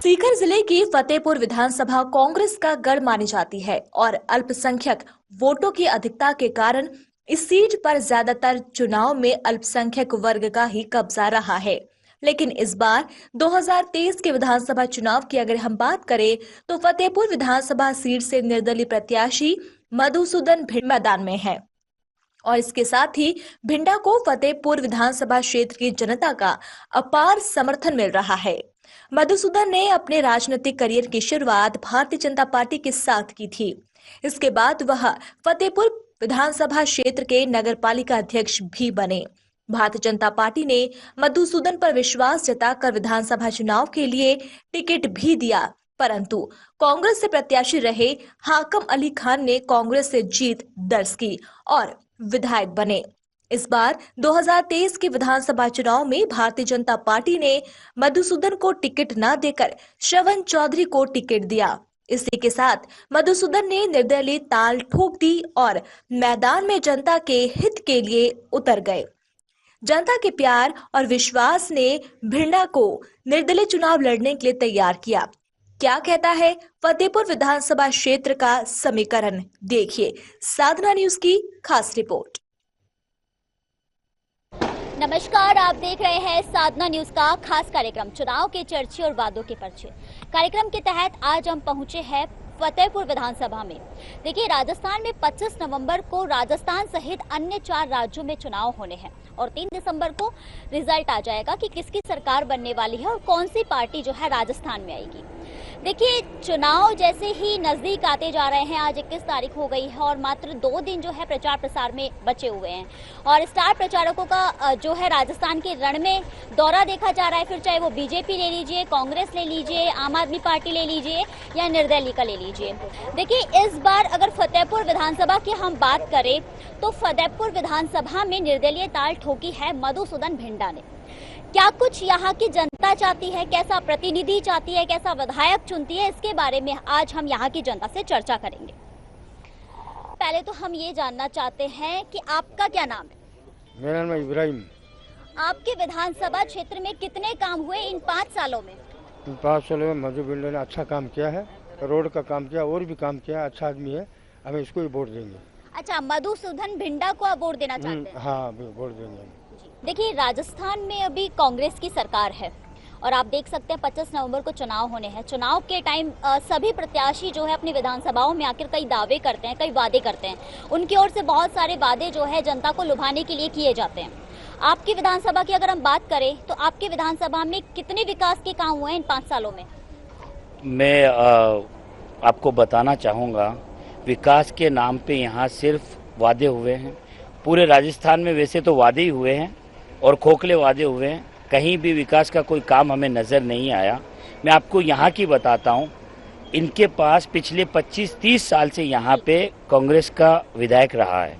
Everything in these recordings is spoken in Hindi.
सीकर जिले की फतेहपुर विधानसभा कांग्रेस का गढ़ मानी जाती है और अल्पसंख्यक वोटों की अधिकता के कारण इस सीट पर ज्यादातर चुनाव में अल्पसंख्यक वर्ग का ही कब्जा रहा है। लेकिन इस बार 2023 के विधानसभा चुनाव की अगर हम बात करें तो फतेहपुर विधानसभा सीट से निर्दलीय प्रत्याशी मधुसूदन भिंड मैदान में है और इसके साथ ही भिंडा को फतेहपुर विधानसभा क्षेत्र की जनता का अपार समर्थन मिल रहा है। मधुसूदन ने अपने राजनीतिक करियर की शुरुआत भारतीय जनता पार्टी के साथ की थी। इसके बाद वह फतेहपुर विधानसभा क्षेत्र के नगरपालिका अध्यक्ष भी बने। भारतीय जनता पार्टी ने मधुसूदन पर विश्वास जताकर विधानसभा चुनाव के लिए टिकट भी दिया, परंतु कांग्रेस से प्रत्याशी रहे हाकम अली खान ने कांग्रेस से जीत दर्ज की और विधायक बने। इस बार 2023 के विधानसभा चुनाव में भारतीय जनता पार्टी ने मधुसूदन को टिकट न देकर श्रवण चौधरी को टिकट दिया। इसी के साथ मधुसूदन ने निर्दलीय ताल ठोक दी और मैदान में जनता के हित के लिए उतर गए। जनता के प्यार और विश्वास ने भिंडा को निर्दलीय चुनाव लड़ने के लिए तैयार किया। क्या कहता है फतेहपुर विधानसभा क्षेत्र का समीकरण, देखिए साधना न्यूज की खास रिपोर्ट। नमस्कार, आप देख रहे हैं साधना न्यूज का खास कार्यक्रम चुनाव के चर्चे और वादों के पर्चे। कार्यक्रम के तहत आज हम पहुंचे हैं फतेहपुर विधानसभा में। देखिए, राजस्थान में 25 नवंबर को राजस्थान सहित अन्य 4 राज्यों में चुनाव होने हैं और 3 दिसंबर को रिजल्ट आ जाएगा कि किसकी सरकार बनने वाली है और कौन सी पार्टी जो है राजस्थान में आएगी। देखिए, चुनाव जैसे ही नजदीक आते जा रहे हैं, आज 21 तारीख हो गई है और मात्र 2 दिन जो है प्रचार प्रसार में बचे हुए हैं और स्टार प्रचारकों का जो है राजस्थान के रण में दौरा देखा जा रहा है। फिर चाहे वो बीजेपी ले लीजिए, कांग्रेस ले लीजिए, आम आदमी पार्टी ले लीजिए या निर्दलीय का ले लीजिए। देखिए, इस बार अगर फतेहपुर विधानसभा की हम बात करें तो फतेहपुर विधानसभा में निर्दलीय ताल ठोकी है मधुसूदन भिंडा ने। क्या कुछ यहाँ की जनता चाहती है, कैसा प्रतिनिधि चाहती है, कैसा विधायक चुनती है, इसके बारे में आज हम यहाँ की जनता से चर्चा करेंगे। पहले तो हम ये जानना चाहते हैं कि आपका क्या नाम है? मेरा नाम इब्राहिम। आपके विधानसभा क्षेत्र में कितने काम हुए इन 5 सालों में? इन 5 सालों में मधु भिंडा ने अच्छा काम किया है, रोड का काम किया और भी काम किया, अच्छा आदमी है, हमें इसको ही वोट देंगे। अच्छा, मधुसूदन भिंडा को आप वोट देना चाहते हैं? हाँ, वोट देंगे। देखिए, राजस्थान में अभी कांग्रेस की सरकार है और आप देख सकते हैं 25 नवंबर को चुनाव होने हैं। चुनाव के टाइम सभी प्रत्याशी जो है अपनी विधानसभाओं में आकर कई दावे करते हैं, कई वादे करते हैं। उनकी ओर से बहुत सारे वादे जो है जनता को लुभाने के लिए किए जाते हैं। आपकी विधानसभा की अगर हम बात करें तो आपकी विधानसभा में कितने विकास के काम हुए हैं इन 5 सालों में? मैं आपको बताना चाहूँगा, विकास के नाम पे यहाँ सिर्फ वादे हुए हैं। पूरे राजस्थान में वैसे तो वादे ही हुए हैं और खोखले वादे हुए हैं, कहीं भी विकास का कोई काम हमें नज़र नहीं आया। मैं आपको यहाँ की बताता हूँ, इनके पास पिछले 25-30 साल से यहाँ पे कांग्रेस का विधायक रहा है।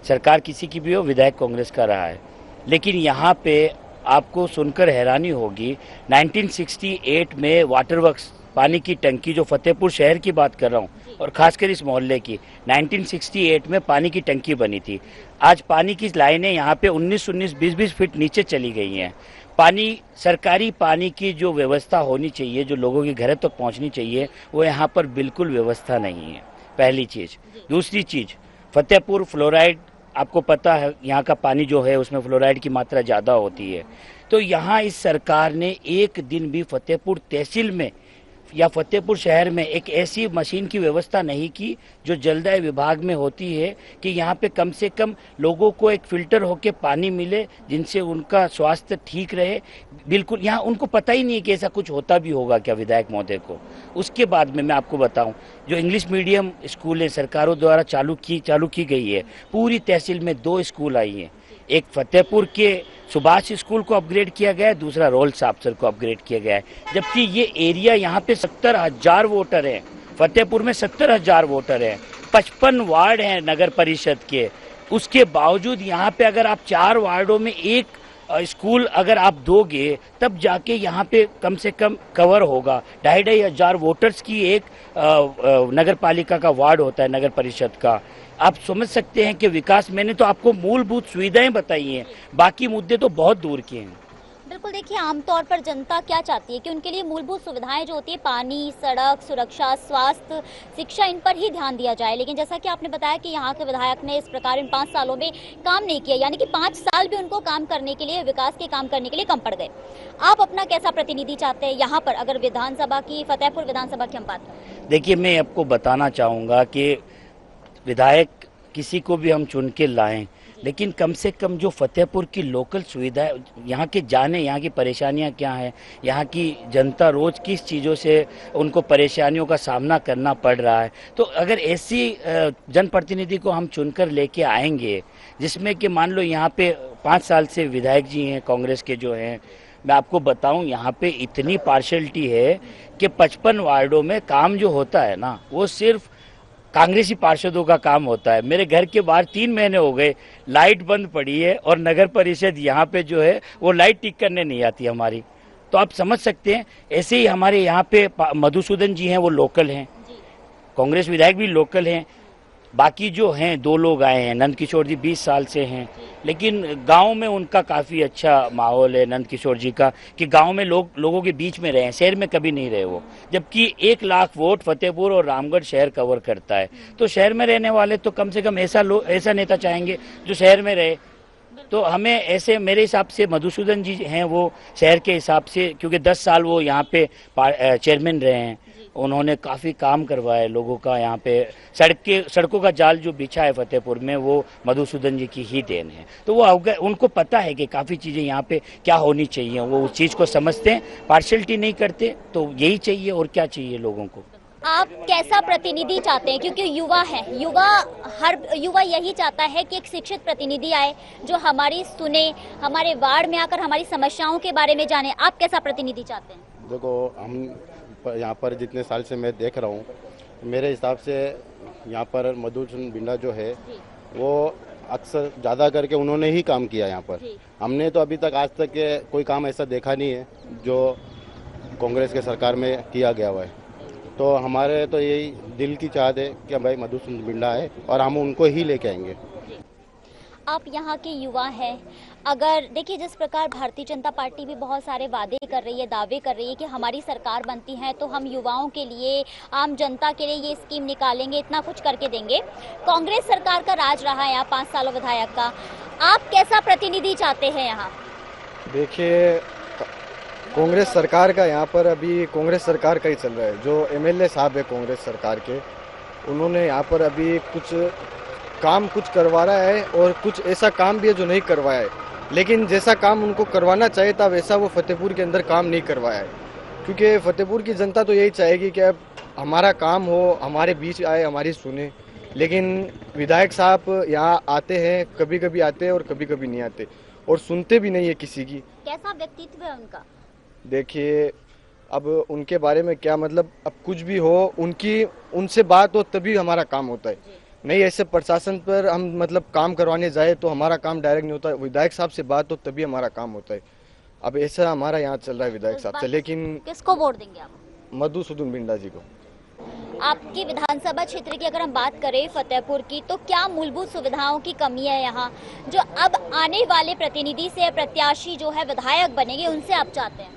सरकार किसी की भी हो, विधायक कांग्रेस का रहा है। लेकिन यहाँ पे आपको सुनकर हैरानी होगी, 1968 में वाटर वर्क्स, पानी की टंकी, जो फतेहपुर शहर की बात कर रहा हूँ और खासकर इस मोहल्ले की, 1968 में पानी की टंकी बनी थी। आज पानी की लाइनें यहाँ पे 19-19, 20-20 फीट नीचे चली गई हैं। पानी, सरकारी पानी की जो व्यवस्था होनी चाहिए, जो लोगों के घर तक पहुँचनी चाहिए, वो यहाँ पर बिल्कुल व्यवस्था नहीं है, पहली चीज़। दूसरी चीज़, फतेहपुर फ्लोराइड, आपको पता है यहाँ का पानी जो है उसमें फ्लोराइड की मात्रा ज़्यादा होती है। तो यहाँ इस सरकार ने एक दिन भी फतेहपुर तहसील में या फतेहपुर शहर में एक ऐसी मशीन की व्यवस्था नहीं की जो जलदाय विभाग में होती है, कि यहाँ पे कम से कम लोगों को एक फिल्टर होके पानी मिले जिनसे उनका स्वास्थ्य ठीक रहे। बिल्कुल यहाँ उनको पता ही नहीं है कि ऐसा कुछ होता भी होगा क्या विधायक महोदय को। उसके बाद में मैं आपको बताऊं, जो इंग्लिश मीडियम स्कूल है सरकारों द्वारा चालू की गई है, पूरी तहसील में 2 स्कूल आई हैं। एक फतेहपुर के सुभाष स्कूल को अपग्रेड किया गया है, दूसरा रोल साप्सर को अपग्रेड किया गया है। जबकि ये एरिया यहाँ पे 70,000 वोटर हैं, फतेहपुर में 70,000 वोटर हैं, 55 वार्ड हैं नगर परिषद के। उसके बावजूद यहाँ पे अगर आप 4 वार्डों में एक स्कूल अगर आप दोगे, तब जाके यहाँ पे कम से कम कवर होगा। 2,500 वोटर्स की एक नगर पालिका का वार्ड होता है, नगर परिषद का। आप समझ सकते हैं कि विकास, मैंने तो आपको मूलभूत सुविधाएं बताई हैं, बाकी मुद्दे तो बहुत दूर के हैं। बिल्कुल, देखिए आमतौर पर जनता क्या चाहती है कि उनके लिए मूलभूत सुविधाएं जो होती है, पानी, सड़क, सुरक्षा, स्वास्थ्य, शिक्षा, इन पर ही ध्यान दिया जाए। लेकिन जैसा कि आपने बताया कि यहाँ के विधायक ने इस प्रकार इन 5 सालों में काम नहीं किया, यानी कि 5 साल भी उनको काम करने के लिए, विकास के काम करने के लिए कम पड़ गए। आप अपना कैसा प्रतिनिधि चाहते हैं यहाँ पर, अगर विधानसभा की, फतेहपुर विधानसभा की हम बात करें? देखिए, मैं आपको बताना चाहूँगा कि विधायक किसी को भी हम चुन के लाएं, लेकिन कम से कम जो फतेहपुर की लोकल सुविधाएं, यहाँ के जाने, यहाँ की परेशानियाँ क्या हैं, यहाँ की जनता रोज़ किस चीज़ों से उनको परेशानियों का सामना करना पड़ रहा है, तो अगर ऐसी जनप्रतिनिधि को हम चुनकर लेके आएंगे जिसमें कि मान लो यहाँ पे 5 साल से विधायक जी हैं कांग्रेस के जो हैं, मैं आपको बताऊं यहाँ पे इतनी पार्शलिटी है कि 55 वार्डों में काम जो होता है ना, वो सिर्फ कांग्रेसी पार्षदों का काम होता है। मेरे घर के बाहर 3 महीने हो गए, लाइट बंद पड़ी है और नगर परिषद यहाँ पे जो है वो लाइट ठीक करने नहीं आती हमारी। तो आप समझ सकते हैं, ऐसे ही हमारे यहाँ पे मधुसूदन जी हैं, वो लोकल हैं, कांग्रेस विधायक भी लोकल हैं। बाकी जो हैं 2 लोग आए हैं, नंद किशोर जी 20 साल से हैं, लेकिन गांव में उनका काफ़ी अच्छा माहौल है नंद किशोर जी का, कि गांव में लोगों के बीच में रहे हैं, शहर में कभी नहीं रहे वो। जबकि 1 लाख वोट फतेहपुर और रामगढ़ शहर कवर करता है, तो शहर में रहने वाले तो कम से कम ऐसा नेता चाहेंगे जो शहर में रहे। तो हमें ऐसे, मेरे हिसाब से मधुसूदन जी हैं वो शहर के हिसाब से, क्योंकि 10 साल वो यहाँ पे चेयरमैन रहे हैं, उन्होंने काफ़ी काम करवाया लोगों का। यहाँ पे सड़कों का जाल जो बिछा है फतेहपुर में, वो मधुसूदन जी की ही देन है। तो वो उनको पता है कि काफ़ी चीज़ें यहाँ पे क्या होनी चाहिए, वो उस चीज़ को समझते हैं, पार्शलिटी नहीं करते। तो यही चाहिए, और क्या चाहिए लोगों को। आप कैसा प्रतिनिधि चाहते हैं, क्योंकि युवा है, हर युवा यही चाहता है कि एक शिक्षित प्रतिनिधि आए जो हमारी सुने, हमारे वार्ड में आकर हमारी समस्याओं के बारे में जाने। आप कैसा प्रतिनिधि चाहते हैं? देखो, हम यहाँ पर जितने साल से मैं देख रहा हूँ, मेरे हिसाब से यहाँ पर मधुसूदन बिंडा जो है वो अक्सर ज़्यादा करके उन्होंने ही काम किया यहाँ पर। हमने तो अभी तक आज तक के कोई काम ऐसा देखा नहीं है जो कांग्रेस के सरकार में किया गया हुआ है। तो हमारे तो यही दिल की चाहत है कि भाई मधुसूदन बिंडा है और हम उनको ही लेके आएंगे। आप यहाँ के युवा हैं, अगर देखिए जिस प्रकार भारतीय जनता पार्टी भी बहुत सारे वादे कर रही है, दावे कर रही है कि हमारी सरकार बनती है तो हम युवाओं के लिए, आम जनता के लिए ये स्कीम निकालेंगे, इतना कुछ करके देंगे। कांग्रेस सरकार का राज रहा है यहाँ 5 सालों विधायक का, आप कैसा प्रतिनिधि चाहते हैं यहाँ? देखिए, कांग्रेस सरकार का यहाँ पर अभी कांग्रेस सरकार का ही चल रहा है। जो एमएलए साहब है कांग्रेस सरकार के, उन्होंने यहाँ पर अभी कुछ करवा रहा है और कुछ ऐसा काम भी है जो नहीं करवाया है। लेकिन जैसा काम उनको करवाना चाहिए था वैसा वो फतेहपुर के अंदर काम नहीं करवाया है। क्योंकि फतेहपुर की जनता तो यही चाहेगी कि अब हमारा काम हो, हमारे बीच आए, हमारी सुने। लेकिन विधायक साहब यहाँ आते हैं, कभी कभी आते हैं और कभी कभी नहीं आते, और सुनते भी नहीं है किसी की। कैसा व्यक्तित्व है उनका? देखिए, अब उनके बारे में क्या मतलब, अब कुछ भी हो, उनसे बात हो तभी हमारा काम होता है। नहीं ऐसे प्रशासन पर हम मतलब काम करवाने जाए तो हमारा काम डायरेक्ट नहीं होता है। विधायक साहब से बात हो तभी हमारा काम होता है। अब ऐसा हमारा यहाँ चल रहा है विधायक साहब से। लेकिन किसको वोट देंगे आप? मधुसूदन बिंडा जी को। आपकी विधानसभा क्षेत्र की अगर हम बात करें फतेहपुर की, तो क्या मूलभूत सुविधाओं की कमी है यहाँ, जो अब आने वाले प्रतिनिधि से, प्रत्याशी जो है विधायक बनेंगे, उनसे आप चाहते हैं?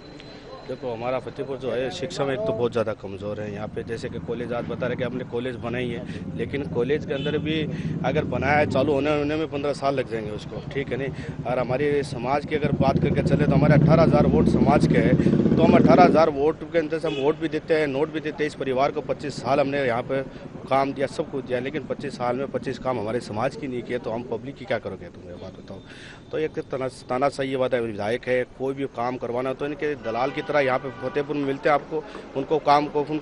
देखो, हमारा फतेहपुर जो है शिक्षा में एक तो बहुत ज़्यादा कमज़ोर है। यहाँ पे जैसे कि कॉलेज आज बता रहे कि आपने कॉलेज बनाई है, लेकिन कॉलेज के अंदर भी अगर बनाया चालू होने में 15 साल लग जाएंगे उसको, ठीक है नहीं। और हमारे समाज की अगर बात करके चले तो हमारे 18,000 वोट समाज के हैं, तो हम 18,000 वोट के अंदर से हम वोट भी देते हैं, नोट भी देते हैं। इस परिवार को 25 साल हमने यहाँ पर काम दिया, सब कुछ दिया, लेकिन 25 साल में 25 काम हमारे समाज की नहीं किए, तो हम पब्लिक की क्या करोगे? तुम ये बात बताओ। तो एक तानाशाही बात है, विधायक है, कोई भी काम करवाना तो इनके दलाल की तरह यहाँ पे फतेहपुर में मिलते हैं आपको, उनको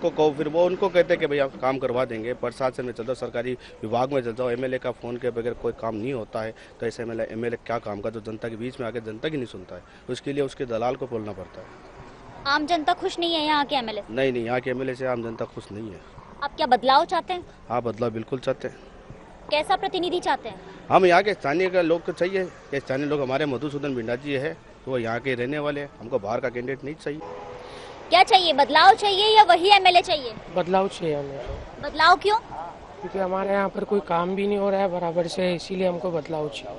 कहो, फिर वो उनको कहते हैं कि भाई आप काम करवा देंगे। प्रशासन में चल जाओ, सरकारी विभाग में चल जाओ, एमएलए का फ़ोन के बगैर कोई काम नहीं होता है। तो ऐसे एमएलए क्या काम का, जो जनता के बीच में आके जनता की नहीं सुनता है, उसके लिए उसके दलाल को बोलना पड़ता है। आम जनता खुश नहीं है यहाँ के एमएलए? नहीं, यहाँ के एमएलए से आम जनता खुश नहीं है। आप क्या बदलाव चाहते हैं? हाँ, बदलाव बिल्कुल चाहते हैं। कैसा प्रतिनिधि चाहते हैं? हम यहाँ के स्थानीय का लोग को चाहिए, कि स्थानीय लोग हमारे मधुसूदन बिंडा जी है, तो वो यहाँ के रहने वाले हैं, हमको बाहर का कैंडिडेट नहीं चाहिए। क्या चाहिए, बदलाव चाहिए या वही एमएलए चाहिए? बदलाव चाहिए हमें। बदलाव क्यों? क्योंकि हमारे यहाँ पर कोई काम भी नहीं हो रहा है बराबर से, इसीलिए हमको बदलाव चाहिए।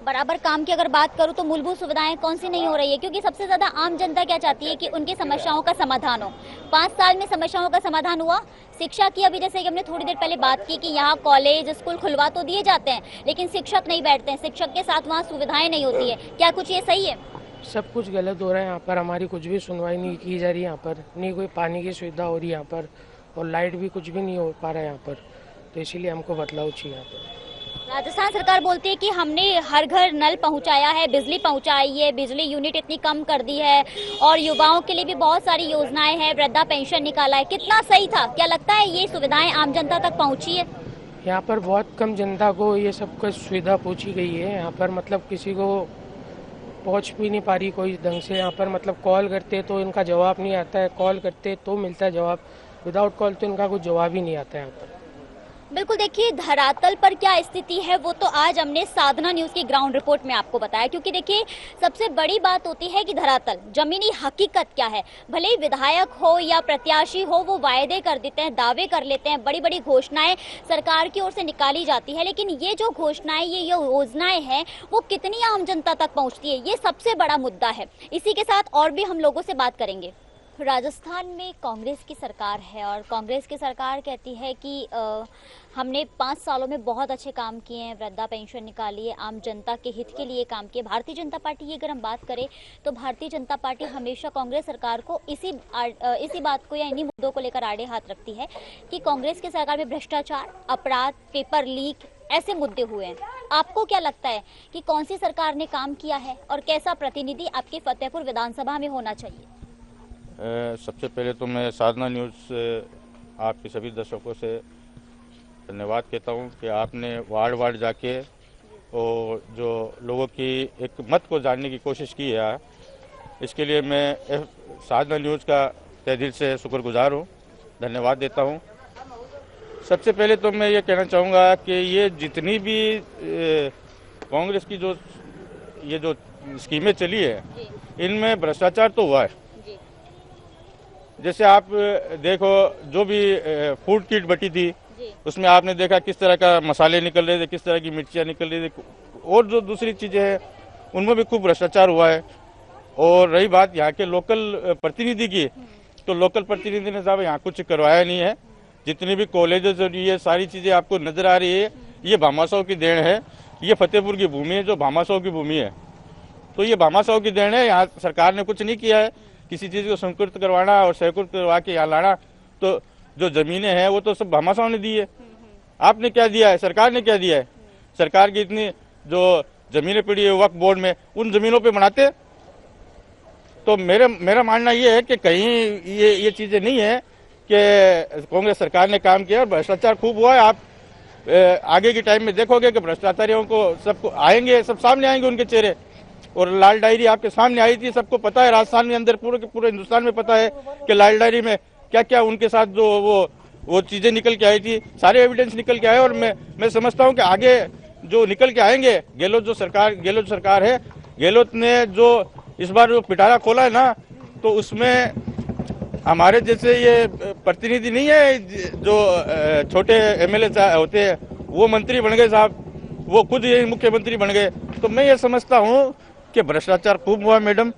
बराबर काम की अगर बात करूं तो मूलभूत सुविधाएं कौन सी नहीं हो रही है, क्योंकि सबसे ज्यादा आम जनता क्या चाहती है कि उनकी समस्याओं का समाधान हो। 5 साल में समस्याओं का समाधान हुआ? शिक्षा की अभी जैसे कि हमने थोड़ी देर पहले बात की कि यहाँ कॉलेज स्कूल खुलवा तो दिए जाते हैं, लेकिन शिक्षक नहीं बैठते हैं, शिक्षक के साथ वहाँ सुविधाएं नहीं होती है। क्या कुछ ये सही है? सब कुछ गलत हो रहा है यहाँ पर। हमारी कुछ भी सुनवाई नहीं की जा रही यहाँ पर, नहीं कोई पानी की सुविधा हो रही यहाँ पर, और लाइट भी कुछ भी नहीं हो पा रहा है यहाँ पर। तो इसीलिए हमको बदलाव चाहिए यहाँ पर। राजस्थान सरकार बोलती है कि हमने हर घर नल पहुंचाया है, बिजली पहुंचाई है, बिजली यूनिट इतनी कम कर दी है, और युवाओं के लिए भी बहुत सारी योजनाएं हैं, वृद्धा पेंशन निकाला है। कितना सही था? क्या लगता है ये सुविधाएं आम जनता तक पहुंची है? यहाँ पर बहुत कम जनता को ये सब कुछ सुविधा पहुँची गई है। यहाँ पर मतलब किसी को पहुँच भी नहीं पा रही कोई ढंग से। यहाँ पर मतलब कॉल करते तो इनका जवाब नहीं आता है, कॉल करते तो मिलता है जवाब, विदाउट कॉल तो इनका कुछ जवाब ही नहीं आता है यहाँ पर। बिल्कुल, देखिए धरातल पर क्या स्थिति है वो तो आज हमने साधना न्यूज की ग्राउंड रिपोर्ट में आपको बताया, क्योंकि देखिए सबसे बड़ी बात होती है कि धरातल जमीनी हकीकत क्या है। भले ही विधायक हो या प्रत्याशी हो, वो वायदे कर देते हैं, दावे कर लेते हैं, बड़ी बड़ी घोषणाएं सरकार की ओर से निकाली जाती है, लेकिन ये जो घोषणाएं, ये योजनाएं हैं, वो कितनी आम जनता तक पहुंचती है, ये सबसे बड़ा मुद्दा है। इसी के साथ और भी हम लोगों से बात करेंगे। राजस्थान में कांग्रेस की सरकार है और कांग्रेस की सरकार कहती है कि हमने 5 सालों में बहुत अच्छे काम किए हैं, वृद्धा पेंशन निकाली है, आम जनता के हित के लिए काम किए। भारतीय जनता पार्टी की अगर हम बात करें तो भारतीय जनता पार्टी हमेशा कांग्रेस सरकार को इसी बात को या इन्हीं मुद्दों को लेकर आड़े हाथ रखती है कि कांग्रेस की सरकार में भ्रष्टाचार, अपराध, पेपर लीक ऐसे मुद्दे हुए हैं। आपको क्या लगता है कि कौन सी सरकार ने काम किया है और कैसा प्रतिनिधि आपके फतेहपुर विधानसभा में होना चाहिए? सबसे पहले तो मैं साधना न्यूज़ आपके सभी दर्शकों से धन्यवाद कहता हूं कि आपने वार्ड जाके और जो लोगों की एक मत को जानने की कोशिश की है, इसके लिए मैं साधना न्यूज़ का तहे दिल से शुक्रगुजार हूं, धन्यवाद देता हूं। सबसे पहले तो मैं ये कहना चाहूँगा कि ये जितनी भी कांग्रेस की जो स्कीमें चली है, इनमें भ्रष्टाचार तो हुआ है। जैसे आप देखो, जो भी फूड किट बटी थी उसमें आपने देखा किस तरह का मसाले निकल रहे थे, किस तरह की मिर्चियाँ निकल रही थी, और जो दूसरी चीज़ें हैं उनमें भी खूब भ्रष्टाचार हुआ है। और रही बात यहाँ के लोकल प्रतिनिधि की, तो लोकल प्रतिनिधि ने साहब यहाँ कुछ करवाया नहीं है। जितनी भी कॉलेजेस और ये सारी चीज़ें आपको नज़र आ रही है, ये भामाशाह की देन है। ये फतेहपुर की भूमि है जो भामाशाह की भूमि है, तो ये भामाशाह की देन है। यहाँ सरकार ने कुछ नहीं किया है। किसी चीज़ को संस्कृत करवाना और सहकृत करवा के यहाँ लाना, तो जो ज़मीनें हैं वो तो सब भामाशाह ने दी है। आपने क्या दिया है? सरकार ने क्या दिया है? सरकार की इतनी जो ज़मीनें पड़ी है वक्फ बोर्ड में, उन ज़मीनों पे बनाते। तो मेरा मानना ये है कि कहीं ये चीज़ें नहीं है कि कांग्रेस सरकार ने काम किया। भ्रष्टाचार खूब हुआ है। आप आगे के टाइम में देखोगे कि भ्रष्टाचारियों को सबको आएंगे, सब सामने आएंगे उनके चेहरे। और लाल डायरी आपके सामने आई थी, सबको पता है, राजस्थान में अंदर पूरे हिंदुस्तान में पता है कि लाल डायरी में क्या क्या उनके साथ जो वो चीजें निकल के आई थी, सारे एविडेंस निकल के आए। और मैं समझता हूं कि आगे जो निकल के आएंगे, गहलोत सरकार है, गहलोत ने जो इस बार जो पिटारा खोला है ना, तो उसमें हमारे जैसे ये प्रतिनिधि नहीं है जो छोटे एमएलए होते हैं, वो मंत्री बन गए साहब, वो खुद ये मुख्यमंत्री बन गए। तो मैं ये समझता हूँ कि भ्रष्टाचार खूब हुआ मैडम,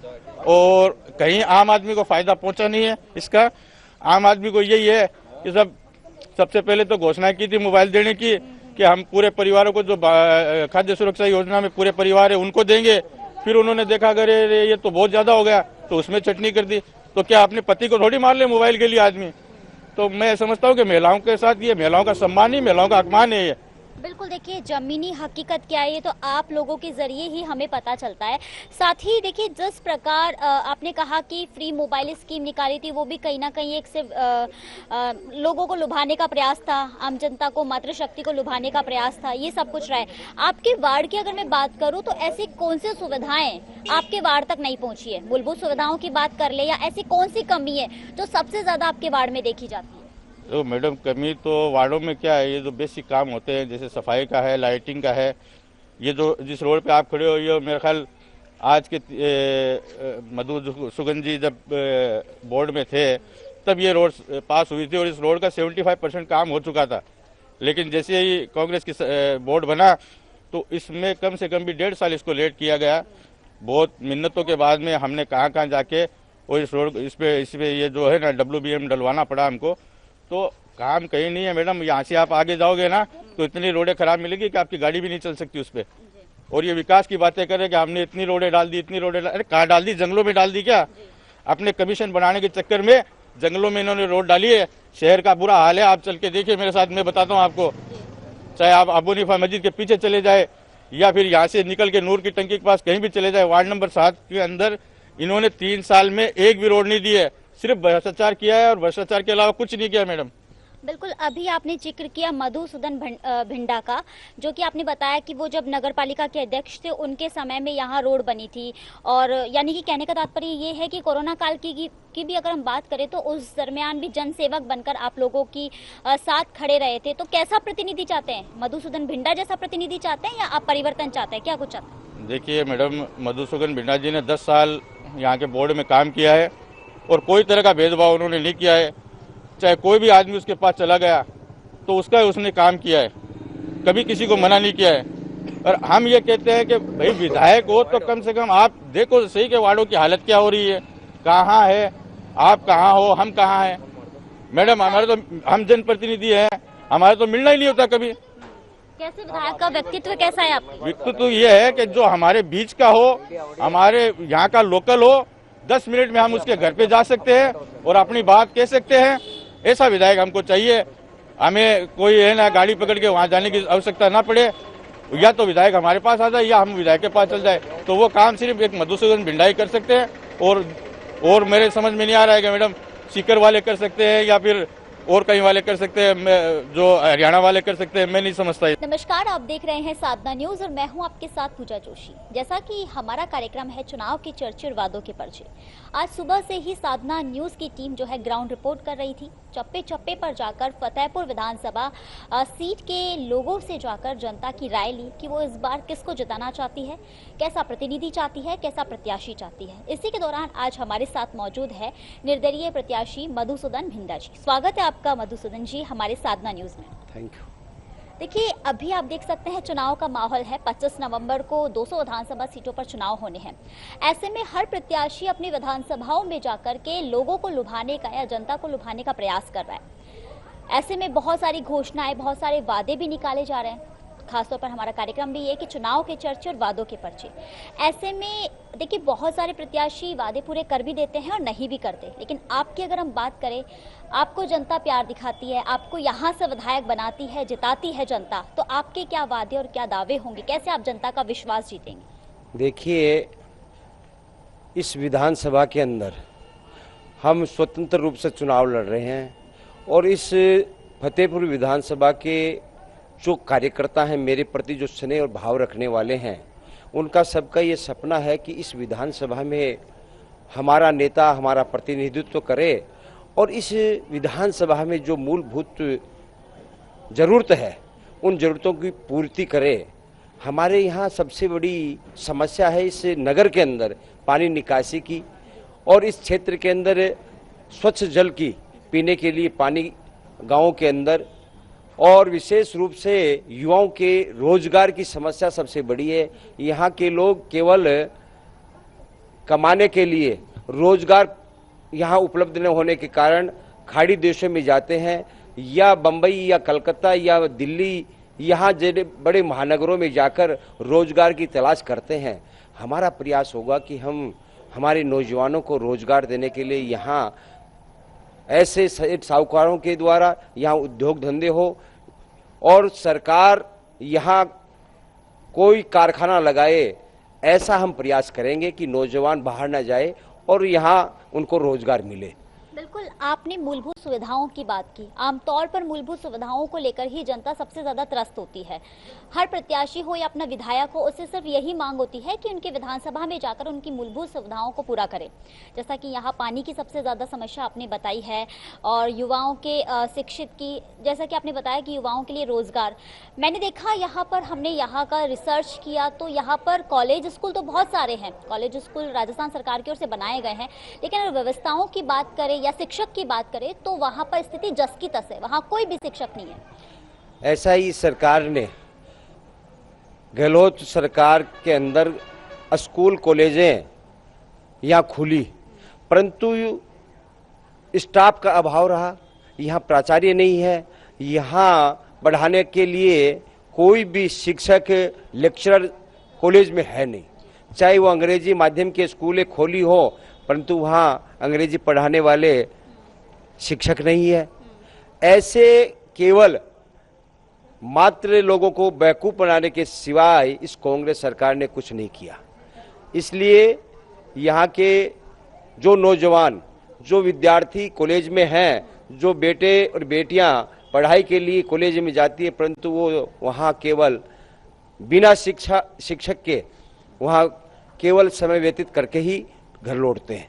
और कहीं आम आदमी को फायदा पहुंचा नहीं है इसका। आम आदमी को यही है कि सबसे पहले तो घोषणा की थी मोबाइल देने की कि हम पूरे परिवारों को, जो खाद्य सुरक्षा योजना में पूरे परिवार है उनको देंगे। फिर उन्होंने देखा अगर ये तो बहुत ज्यादा हो गया, तो उसमें चटनी कर दी। तो क्या अपने पति को थोड़ी मार ले मोबाइल के लिए आदमी? तो मैं समझता हूँ कि महिलाओं के साथ ये महिलाओं का सम्मान ही, महिलाओं का अपमान है ये। बिल्कुल, देखिए जमीनी हकीकत क्या है ये तो आप लोगों के जरिए ही हमें पता चलता है। साथ ही देखिए जिस प्रकार आपने कहा कि फ्री मोबाइल स्कीम निकाली थी, वो भी कहीं ना कहीं एक से लोगों को लुभाने का प्रयास था, आम जनता को, मातृशक्ति को लुभाने का प्रयास था, ये सब कुछ रहा है। आपके वार्ड की अगर मैं बात करूं तो ऐसी कौन सी सुविधाएं आपके वार्ड तक नहीं पहुंची है? मूलभूत सुविधाओं की बात कर ले, या ऐसी कौन सी कमी है जो सबसे ज्यादा आपके वार्ड में देखी जाती है? तो मैडम कमी तो वार्डों में क्या है, ये जो बेसिक काम होते हैं जैसे सफाई का है, लाइटिंग का है। ये जो जिस रोड पे आप खड़े हो, ये मेरे ख्याल आज के मधु सुगंध जी जब बोर्ड में थे तब ये रोड पास हुई थी, और इस रोड का 75% काम हो चुका था। लेकिन जैसे ही कांग्रेस की बोर्ड बना, तो इसमें कम से कम भी 1.5 साल इसको लेट किया गया। बहुत मिन्नतों के बाद में हमने कहाँ जाके और इस रोड इस पे ये जो है ना WBM डलवाना पड़ा हमको। तो काम कहीं नहीं है मैडम, यहाँ से आप आगे जाओगे ना तो इतनी रोडें खराब मिलेगी कि आपकी गाड़ी भी नहीं चल सकती उस पर। और ये विकास की बातें करें कि हमने इतनी रोडें डाल दी, इतनी रोडें, अरे कहाँ डाल दी? जंगलों में डाल दी क्या? अपने कमीशन बनाने के चक्कर में जंगलों में इन्होंने रोड डाली है। शहर का बुरा हाल है, आप चल के देखिए मेरे साथ, मैं बताता हूँ आपको। चाहे आप अबू हनीफा मस्जिद के पीछे चले जाए या फिर यहाँ से निकल के नूर की टंकी के पास कहीं भी चले जाए, वार्ड नंबर 7 के अंदर इन्होंने 3 साल में एक भी रोड नहीं दी है। सिर्फ भ्रष्टाचार किया है और भ्रष्टाचार के अलावा कुछ नहीं किया मैडम। बिल्कुल, अभी आपने जिक्र किया मधुसूदन भिंडा का, जो कि आपने बताया कि वो जब नगर पालिका के अध्यक्ष थे उनके समय में यहाँ रोड बनी थी। और यानी कि कहने का तात्पर्य ये है कि कोरोना काल की भी अगर हम बात करें तो उस दरमियान भी जनसेवक बनकर आप लोगों की साथ खड़े रहे थे। तो कैसा प्रतिनिधि चाहते हैं? मधुसूदन भिंडा जैसा प्रतिनिधि चाहते हैं या आप परिवर्तन चाहते हैं? क्या कुछ चाहते हैं? देखिए मैडम, मधुसूदन भिंडा जी ने 10 साल यहाँ के बोर्ड में काम किया है और कोई तरह का भेदभाव उन्होंने नहीं किया है। चाहे कोई भी आदमी उसके पास चला गया तो उसने काम किया है, कभी किसी को मना नहीं किया है। और हम ये कहते हैं कि भाई विधायक हो तो कम से कम आप देखो सही के वार्डों की हालत क्या हो रही है, कहाँ है, आप कहाँ हो, हम कहाँ हैं। मैडम हमारे तो, हम जनप्रतिनिधि हैं, हमारे तो मिलना ही नहीं होता कभी। कैसे विधायक का व्यक्तित्व कैसा है आपका? व्यक्तित्व ये है कि जो हमारे बीच का हो, हमारे यहाँ का लोकल हो, 10 मिनट में हम उसके घर पे जा सकते हैं और अपनी बात कह सकते हैं। ऐसा विधायक हमको चाहिए। हमें कोई है ना गाड़ी पकड़ के वहाँ जाने की आवश्यकता ना पड़े, या तो विधायक हमारे पास आ जाए या हम विधायक के पास चल जाए। तो वो काम सिर्फ एक मधुसूदन भिंडा ही कर सकते हैं। और मेरे समझ में नहीं आ रहा है कि मैडम सीकर वाले कर सकते हैं या फिर और कहीं वाले कर सकते हैं, जो हरियाणा वाले कर सकते हैं, मैं नहीं समझता। नमस्कार, आप देख रहे हैं साधना न्यूज और मैं हूं आपके साथ पूजा जोशी। जैसा कि हमारा कार्यक्रम है चुनाव के चर्चे और वादों के पर्चे। आज सुबह से ही साधना न्यूज की टीम जो है ग्राउंड रिपोर्ट कर रही थी। चप्पे चप्पे पर जाकर फतेहपुर विधानसभा सीट के लोगों से जाकर जनता की राय ली कि वो इस बार किसको जिताना चाहती है, कैसा प्रतिनिधि चाहती है, कैसा प्रत्याशी चाहती है। इसी के दौरान आज हमारे साथ मौजूद है निर्दलीय प्रत्याशी मधुसूदन भिंडा जी। स्वागत है आपका मधुसूदन जी हमारे साधना न्यूज में। Thank you. देखिए, अभी आप देख सकते हैं चुनाव का माहौल है। 25 नवंबर को 200 विधानसभा सीटों पर चुनाव होने हैं। ऐसे में हर प्रत्याशी अपनी विधानसभाओं में जाकर के लोगों को लुभाने का या जनता को लुभाने का प्रयास कर रहा है। ऐसे में बहुत सारी घोषणाएं, बहुत सारे वादे भी निकाले जा रहे हैं। खासतौर पर हमारा कार्यक्रम भी ये कि चुनाव के चर्चे और वादों के पर्चे। ऐसे में देखिए, बहुत सारे प्रत्याशी वादे पूरे कर भी देते हैं और नहीं भी करते। लेकिन आपकी अगर हम बात करें, आपको जनता प्यार दिखाती है, आपको यहाँ से विधायक बनाती है, जिताती है जनता, तो आपके क्या वादे और क्या दावे होंगे? कैसे आप जनता का विश्वास जीतेंगे? देखिए, इस विधानसभा के अंदर हम स्वतंत्र रूप से चुनाव लड़ रहे हैं और इस फतेहपुर विधानसभा के जो कार्यकर्ता हैं, मेरे प्रति जो स्नेह और भाव रखने वाले हैं, उनका सबका ये सपना है कि इस विधानसभा में हमारा नेता हमारा प्रतिनिधित्व करे और इस विधानसभा में जो मूलभूत ज़रूरत है उन ज़रूरतों की पूर्ति करे। हमारे यहाँ सबसे बड़ी समस्या है इस नगर के अंदर पानी निकासी की और इस क्षेत्र के अंदर स्वच्छ जल की, पीने के लिए पानी गाँव के अंदर, और विशेष रूप से युवाओं के रोजगार की समस्या सबसे बड़ी है। यहाँ के लोग केवल कमाने के लिए, रोजगार यहाँ उपलब्ध न होने के कारण खाड़ी देशों में जाते हैं या बम्बई या कलकत्ता या दिल्ली, यहाँ बड़े महानगरों में जाकर रोजगार की तलाश करते हैं। हमारा प्रयास होगा कि हम हमारे नौजवानों को रोजगार देने के लिए यहाँ ऐसे साहूकारों के द्वारा यहाँ उद्योग धंधे हो और सरकार यहाँ कोई कारखाना लगाए, ऐसा हम प्रयास करेंगे कि नौजवान बाहर ना जाए और यहाँ उनको रोजगार मिले। बिल्कुल, आपने मूलभूत सुविधाओं की बात की। आमतौर पर मूलभूत सुविधाओं को लेकर ही जनता सबसे ज्यादा त्रस्त होती है। हर प्रत्याशी हो या अपना विधायक हो, उससे सिर्फ यही मांग होती है कि उनके विधानसभा में जाकर उनकी मूलभूत सुविधाओं को पूरा करें। जैसा कि यहाँ पानी की सबसे ज्यादा समस्या आपने बताई है और युवाओं के शिक्षित की, जैसा कि आपने बताया कि युवाओं के लिए रोजगार। मैंने देखा यहाँ पर, हमने यहाँ का रिसर्च किया तो यहाँ पर कॉलेज स्कूल तो बहुत सारे हैं। कॉलेज स्कूल राजस्थान सरकार की ओर से बनाए गए हैं, लेकिन अगर व्यवस्थाओं की बात करें या शिक्षक की बात करें तो वहां पर स्थिति जस की तस है। वहां कोई भी शिक्षक नहीं है। ऐसा ही सरकार ने गहलोत सरकार के अंदर स्कूल कॉलेजें यहाँ खुली, परंतु स्टाफ का अभाव रहा। यहाँ प्राचार्य नहीं है, यहाँ बढ़ाने के लिए कोई भी शिक्षक लेक्चरर कॉलेज में है नहीं। चाहे वो अंग्रेजी माध्यम के स्कूलें खोली हो, परंतु वहाँ अंग्रेजी पढ़ाने वाले शिक्षक नहीं है। ऐसे केवल मात्र लोगों को बेवकूफ़ बनाने के सिवाय इस कांग्रेस सरकार ने कुछ नहीं किया। इसलिए यहाँ के जो नौजवान, जो विद्यार्थी कॉलेज में हैं, जो बेटे और बेटियाँ पढ़ाई के लिए कॉलेज में जाती है, परंतु वो वहाँ केवल बिना शिक्षक के वहाँ केवल समय व्यतीत करके ही घर लौटते हैं।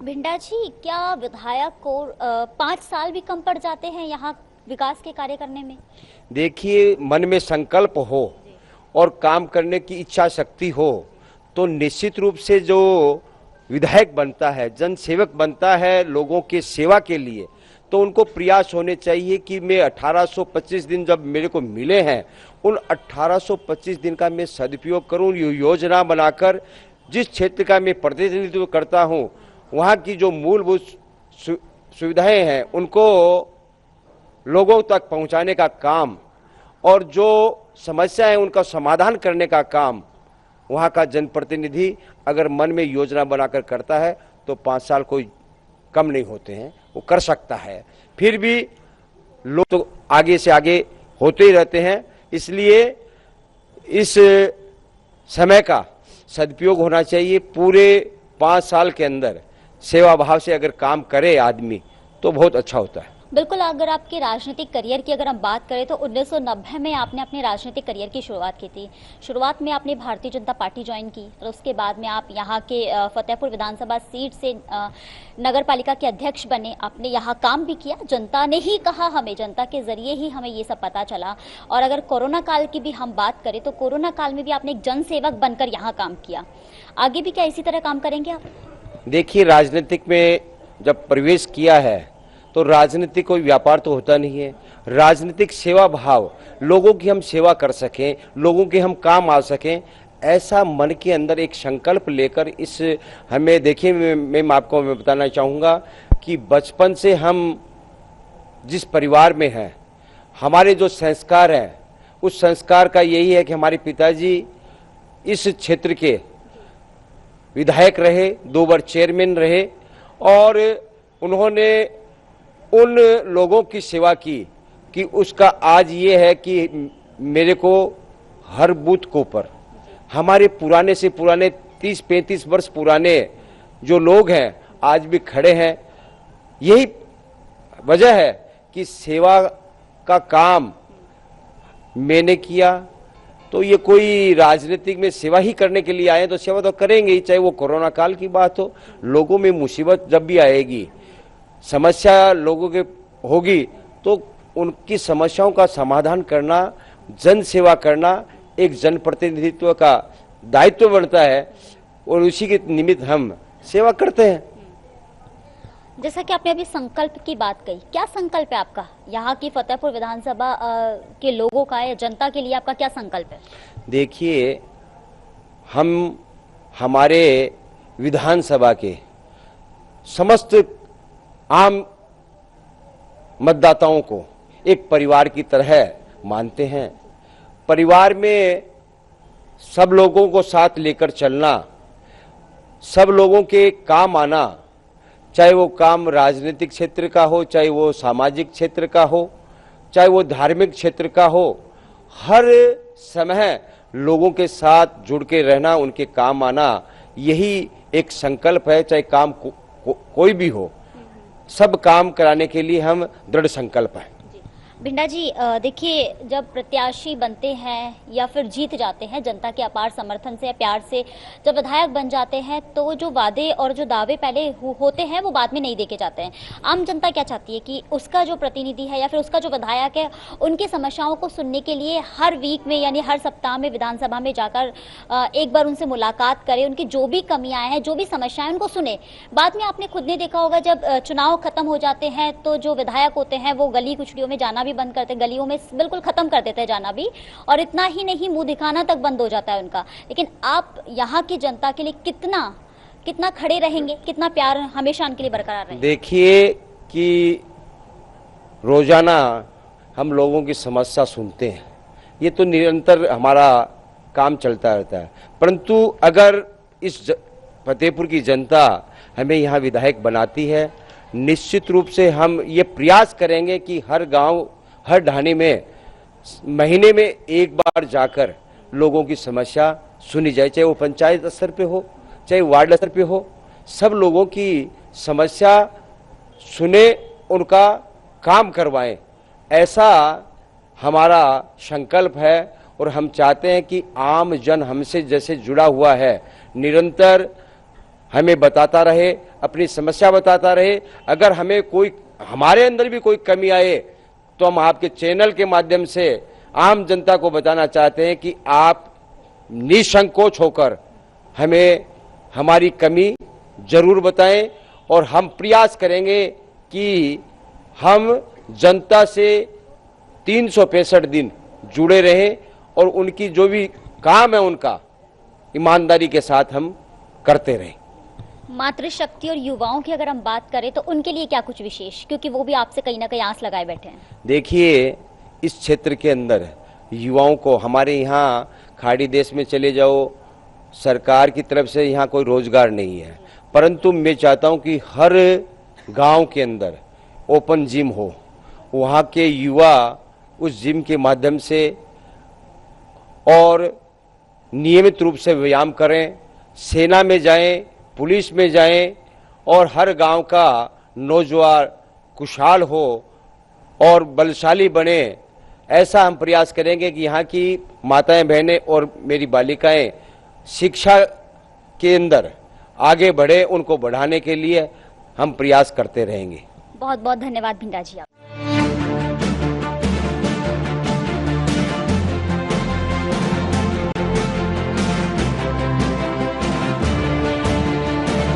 भिंडा जी, क्या विधायक को 5 साल भी कम पड़ जाते हैं यहाँ विकास के कार्य करने में? देखिए, मन में संकल्प हो और काम करने की इच्छा शक्ति हो तो निश्चित रूप से जो विधायक बनता है, जन सेवक बनता है लोगों की सेवा के लिए, तो उनको प्रयास होने चाहिए कि मैं 1825 दिन जब मेरे को मिले हैं, उन 1825 दिन का मैं सदुपयोग करूं, योजना बनाकर जिस क्षेत्र का मैं प्रतिनिधित्व करता हूं, वहां की जो मूलभूत सुविधाएं हैं उनको लोगों तक पहुंचाने का काम और जो समस्या है उनका समाधान करने का काम वहां का जनप्रतिनिधि अगर मन में योजना बनाकर करता है तो 5 साल कोई कम नहीं होते हैं, वो कर सकता है। फिर भी लोग तो आगे से आगे होते ही रहते हैं, इसलिए इस समय का सदुपयोग होना चाहिए। पूरे 5 साल के अंदर सेवा भाव से अगर काम करे आदमी तो बहुत अच्छा होता है। बिल्कुल, अगर आपके राजनीतिक करियर की अगर हम बात करें तो 1990 में आपने अपने राजनीतिक करियर की शुरुआत की थी। शुरुआत में आपने भारतीय जनता पार्टी ज्वाइन की और उसके बाद में आप यहाँ के फतेहपुर विधानसभा सीट से नगर पालिका के अध्यक्ष बने। आपने यहाँ काम भी किया, जनता ने ही कहा हमें, जनता के जरिए ही हमें ये सब पता चला। और अगर कोरोना काल की भी हम बात करें तो कोरोना काल में भी आपने एक जनसेवक बनकर यहाँ काम किया। आगे भी क्या इसी तरह काम करेंगे आप? देखिए, राजनीतिक में जब प्रवेश किया है तो राजनीतिक कोई व्यापार तो होता नहीं है। राजनीतिक सेवा भाव, लोगों की हम सेवा कर सकें, लोगों के हम काम आ सकें, ऐसा मन के अंदर एक संकल्प लेकर इस हमें देखिए, मैं आपको बताना चाहूँगा कि बचपन से हम जिस परिवार में हैं, हमारे जो संस्कार हैं, उस संस्कार का यही है कि हमारे पिताजी इस क्षेत्र के विधायक रहे, 2 बार चेयरमैन रहे और उन्होंने उन लोगों की सेवा की कि उसका आज ये है कि मेरे को हर बूथ के ऊपर हमारे पुराने से पुराने 30-35 वर्ष पुराने जो लोग हैं आज भी खड़े हैं। यही वजह है कि सेवा का काम मैंने किया। तो ये कोई राजनीतिक में सेवा ही करने के लिए आए तो सेवा तो करेंगे ही, चाहे वो कोरोना काल की बात हो। लोगों में मुसीबत जब भी आएगी, समस्या लोगों के होगी, तो उनकी समस्याओं का समाधान करना, जन सेवा करना एक जनप्रतिनिधित्व का दायित्व बनता है और उसी के निमित्त हम सेवा करते हैं। जैसा कि आपने अभी संकल्प की बात कही, क्या संकल्प है आपका यहाँ की फतेहपुर विधानसभा के लोगों का या जनता के लिए? आपका क्या संकल्प है? देखिए, हम हमारे विधानसभा के समस्त आम मतदाताओं को एक परिवार की तरह मानते हैं। परिवार में सब लोगों को साथ लेकर चलना, सब लोगों के काम आना, चाहे वो काम राजनीतिक क्षेत्र का हो, चाहे वो सामाजिक क्षेत्र का हो, चाहे वो धार्मिक क्षेत्र का हो, हर समय लोगों के साथ जुड़ के रहना, उनके काम आना, यही एक संकल्प है। चाहे काम कोई भी हो, सब काम कराने के लिए हम दृढ़ संकल्प हैं। भिंडा जी, देखिए, जब प्रत्याशी बनते हैं या फिर जीत जाते हैं जनता के अपार समर्थन से या प्यार से, जब विधायक बन जाते हैं तो जो वादे और जो दावे पहले होते हैं वो बाद में नहीं देके जाते हैं। आम जनता क्या चाहती है कि उसका जो प्रतिनिधि है या फिर उसका जो विधायक है, उनकी समस्याओं को सुनने के लिए हर वीक में यानी हर सप्ताह में विधानसभा में जाकर एक बार उनसे मुलाकात करे, उनकी जो भी कमियाँ हैं, जो भी समस्याएं, उनको सुने। बाद में आपने खुद ने देखा होगा, जब चुनाव खत्म हो जाते हैं तो जो विधायक होते हैं वो गली कुचड़ियों में जाना जाना भी बंद करते, गलियों में बिल्कुल खत्म कर देते हैं जाना भी, और इतना ही नहीं मुंह दिखाना तक बंद हो जाता है उनका। लेकिन आप यहाँ की जनता के लिए कितना खड़े रहेंगे, कितना प्यार हमेशा उनके लिए बरकरार रहेगा? देखिए कि रोजाना हम लोगों की समस्या सुनते हैं, ये तो निरंतर हमारा काम चलता रहता है, परंतु अगर इस फतेहपुर की जनता हमें यहाँ विधायक बनाती है, निश्चित रूप से हम ये प्रयास करेंगे कि हर गांव, हर ढाणी में महीने में एक बार जाकर लोगों की समस्या सुनी जाए, चाहे वो पंचायत स्तर पे हो, चाहे वार्ड स्तर पे हो, सब लोगों की समस्या सुने, उनका काम करवाएं, ऐसा हमारा संकल्प है। और हम चाहते हैं कि आम जन हमसे जैसे जुड़ा हुआ है, निरंतर हमें बताता रहे, अपनी समस्या बताता रहे। अगर हमें कोई, हमारे अंदर भी कोई कमी आए तो हम आपके चैनल के माध्यम से आम जनता को बताना चाहते हैं कि आप निसंकोच होकर हमें हमारी कमी जरूर बताएं, और हम प्रयास करेंगे कि हम जनता से 365 दिन जुड़े रहें और उनकी जो भी काम है उनका ईमानदारी के साथ हम करते रहें। मातृशक्ति और युवाओं की अगर हम बात करें तो उनके लिए क्या कुछ विशेष, क्योंकि वो भी आपसे कहीं ना कहीं आस लगाए बैठे हैं? देखिए, इस क्षेत्र के अंदर युवाओं को, हमारे यहाँ खाड़ी देश में चले जाओ, सरकार की तरफ से यहाँ कोई रोजगार नहीं है, परंतु मैं चाहता हूँ कि हर गांव के अंदर ओपन जिम हो, वहाँ के युवा उस जिम के माध्यम से और नियमित रूप से व्यायाम करें, सेना में जाएं, पुलिस में जाएं, और हर गांव का नौजवान खुशहाल हो और बलशाली बने, ऐसा हम प्रयास करेंगे कि यहाँ की माताएं, बहनें और मेरी बालिकाएं शिक्षा के अंदर आगे बढ़े, उनको बढ़ाने के लिए हम प्रयास करते रहेंगे। बहुत बहुत धन्यवाद भिंडा जी आप।